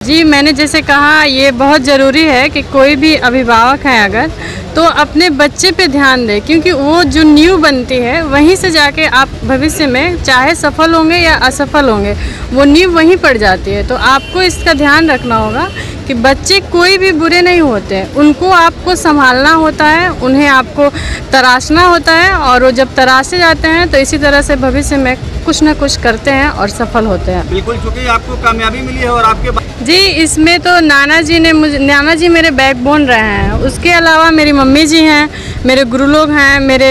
जी, मैंने जैसे कहा ये बहुत ज़रूरी है कि कोई भी अभिभावक है अगर तो अपने बच्चे पे ध्यान दें, क्योंकि वो जो नींव बनती है वहीं से जाके आप भविष्य में चाहे सफल होंगे या असफल होंगे, वो नींव वहीं पड़ जाती है। तो आपको इसका ध्यान रखना होगा कि बच्चे कोई भी बुरे नहीं होते, उनको आपको संभालना होता है, उन्हें आपको तराशना होता है, और वो जब तराशे जाते हैं तो इसी तरह से भविष्य में कुछ ना कुछ करते हैं और सफल होते हैं। बिल्कुल, चूँकि आपको कामयाबी मिली है और आपके जी, इसमें तो नाना जी मेरे बैकबोन रहे हैं। उसके अलावा मेरी मम्मी जी हैं, मेरे गुरु लोग हैं, मेरे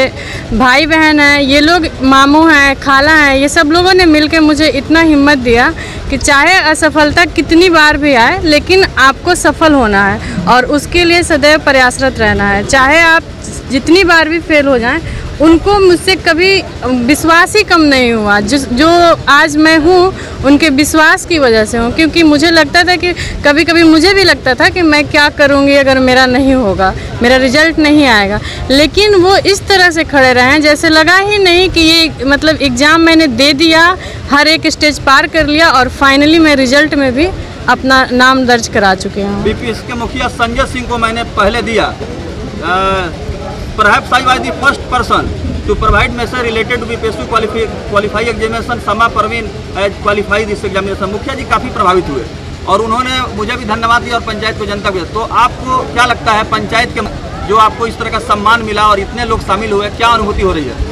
भाई बहन हैं, ये लोग मामू हैं, खाला हैं, ये सब लोगों ने मिलकर मुझे इतना हिम्मत दिया कि चाहे असफलता कितनी बार भी आए लेकिन आपको सफल होना है और उसके लिए सदैव प्रयासरत रहना है। चाहे आप जितनी बार भी फेल हो जाएं, उनको मुझसे कभी विश्वास ही कम नहीं हुआ। जो आज मैं हूँ उनके विश्वास की वजह से हूँ, क्योंकि मुझे लगता था कि कभी कभी मुझे भी लगता था कि मैं क्या करूँगी अगर मेरा नहीं होगा, मेरा रिजल्ट नहीं आएगा, लेकिन वो इस तरह से खड़े रहे जैसे लगा ही नहीं कि ये मतलब एग्ज़ाम मैंने दे दिया, हर एक स्टेज पार कर लिया और फाइनली मैं रिजल्ट में भी अपना नाम दर्ज करा चुके हूँ। बीपीएससी के मुखिया संजय सिंह को मैंने पहले दिया। Perhaps I was the first person to provide message related to BPSC qualify examination. समा Parveen as qualified this examination। मुखिया जी काफ़ी प्रभावित हुए और उन्होंने मुझे भी धन्यवाद दिया और पंचायत को, जनता को। तो आपको क्या लगता है पंचायत के जो आपको इस तरह का सम्मान मिला और इतने लोग शामिल हुए, क्या अनुभूति हो रही है?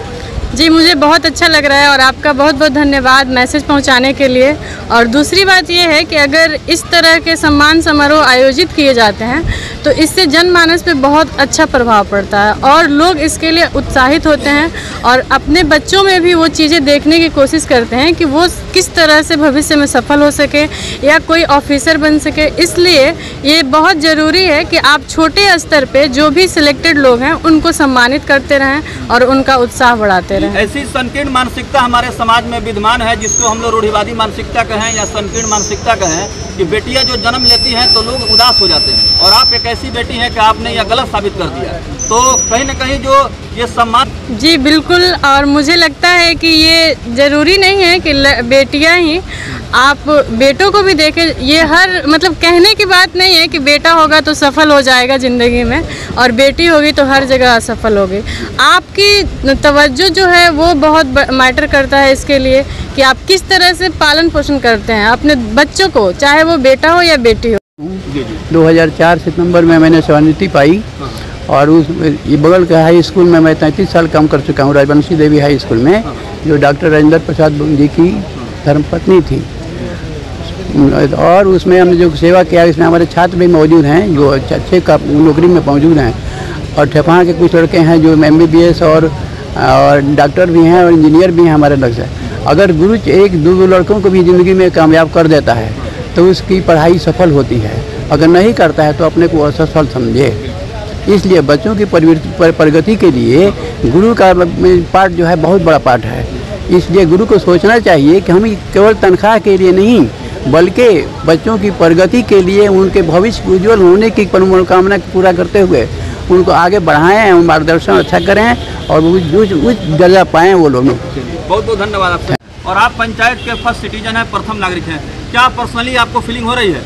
जी, मुझे बहुत अच्छा लग रहा है और आपका बहुत बहुत धन्यवाद मैसेज पहुंचाने के लिए। और दूसरी बात ये है कि अगर इस तरह के सम्मान समारोह आयोजित किए जाते हैं तो इससे जनमानस पे बहुत अच्छा प्रभाव पड़ता है और लोग इसके लिए उत्साहित होते हैं और अपने बच्चों में भी वो चीज़ें देखने की कोशिश करते हैं कि वो किस तरह से भविष्य में सफल हो सके या कोई ऑफिसर बन सके। इसलिए ये बहुत ज़रूरी है कि आप छोटे स्तर पे जो भी सिलेक्टेड लोग हैं उनको सम्मानित करते रहें और उनका उत्साह बढ़ाते रहें। ऐसी संकीर्ण मानसिकता हमारे समाज में विद्यमान है, जिसको हम लोग रूढ़िवादी मानसिकता कहें या संकीर्ण मानसिकता कहें, कि बेटियां जो जन्म लेती हैं तो लोग उदास हो जाते हैं, और आप एक ऐसी बेटी हैं कि आपने यह गलत साबित कर दिया। तो कहीं ना कहीं जो ये सम्मान। जी बिल्कुल, और मुझे लगता है कि ये ज़रूरी नहीं है कि बेटियां ही, आप बेटों को भी देखें। ये हर मतलब कहने की बात नहीं है कि बेटा होगा तो सफल हो जाएगा ज़िंदगी में और बेटी होगी तो हर जगह असफल होगी। आपकी तवज्जो जो है वो बहुत मैटर करता है इसके लिए कि आप किस तरह से पालन पोषण करते हैं अपने बच्चों को, चाहे वो बेटा हो या बेटी हो। 2004 सितंबर में मैंने सेवानिवृत्ति पाई और उस ये बगल के हाई स्कूल में मैं 33 साल काम कर चुका हूँ, राजवंशी देवी हाई स्कूल में, जो डॉक्टर राजेंद्र प्रसाद जी की धर्मपत्नी थी। और उसमें हमने जो सेवा किया, इसमें हमारे छात्र भी मौजूद हैं जो अच्छे का नौकरी में मौजूद हैं, और ठेपा के कुछ लड़के हैं जो MBBS और डॉक्टर भी हैं और इंजीनियर भी हैं हमारे लग से। अगर गुरु एक दो लड़कों को भी ज़िंदगी में कामयाब कर देता है तो उसकी पढ़ाई सफल होती है, अगर नहीं करता है तो अपने को असफल समझे। इसलिए बच्चों की प्रगति के लिए गुरु का पार्ट जो है बहुत बड़ा पार्ट है। इसलिए गुरु को सोचना चाहिए कि हम केवल तनख्वाह के लिए नहीं बल्कि बच्चों की प्रगति के लिए, उनके भविष्य उज्ज्वल होने की मनोकामना पूरा करते हुए उनको आगे बढ़ाएं, मार्गदर्शन अच्छा करें और उच्च दर्जा पाएँ वो लोग। बहुत बहुत धन्यवाद आपसे। और आप पंचायत के फर्स्ट सिटीजन हैं, प्रथम नागरिक हैं, क्या पर्सनली आपको फीलिंग हो रही है?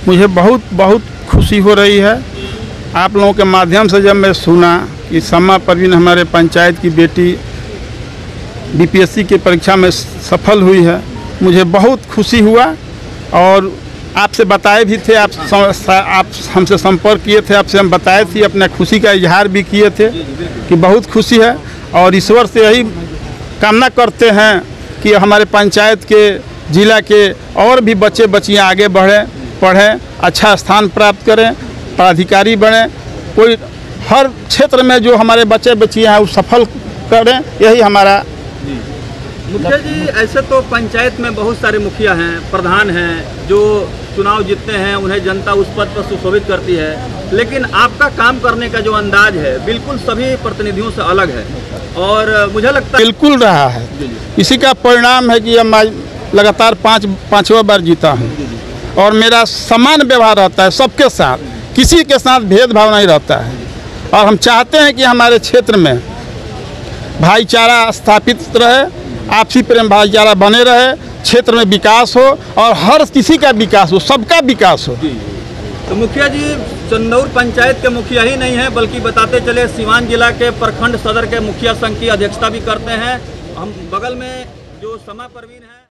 मुझे बहुत खुशी हो रही है। आप लोगों के माध्यम से जब मैं सुना कि समा परवीन हमारे पंचायत की बेटी BPSC की परीक्षा में सफल हुई है, मुझे बहुत खुशी हुआ। और आपसे बताए भी थे, आप हमसे संपर्क किए थे, आपसे हम बताए थे, अपने खुशी का इजहार भी किए थे कि बहुत खुशी है। और ईश्वर से यही कामना करते हैं कि हमारे पंचायत के, जिला के और भी बच्चे बच्चियाँ आगे बढ़ें, पढ़ें, अच्छा स्थान प्राप्त करें, पदाधिकारी बने, कोई हर क्षेत्र में जो हमारे बच्चे बच्चियाँ हैं वो सफल करें, यही हमारा। मुखिया जी, ऐसे तो पंचायत में बहुत सारे मुखिया हैं, प्रधान हैं, जो चुनाव जीतते हैं उन्हें जनता उस पद पर सुशोभित करती है, लेकिन आपका काम करने का जो अंदाज है बिल्कुल सभी प्रतिनिधियों से अलग है और मुझे लगता है बिल्कुल रहा है। इसी का परिणाम है कि मैं लगातार पाँचवां बार जीता हूँ और मेरा समान व्यवहार रहता है सबके साथ, किसी के साथ भेदभाव नहीं रहता है। और हम चाहते हैं कि हमारे क्षेत्र में भाईचारा स्थापित रहे, आपसी प्रेम भाईचारा बने रहे, क्षेत्र में विकास हो और हर किसी का विकास हो, सबका विकास हो। तो मुखिया जी चंदौर पंचायत के मुखिया ही नहीं है, बल्कि बताते चले सिवान जिला के प्रखंड सदर के मुखिया संघ की अध्यक्षता भी करते हैं। हम बगल में जो समा परवीन है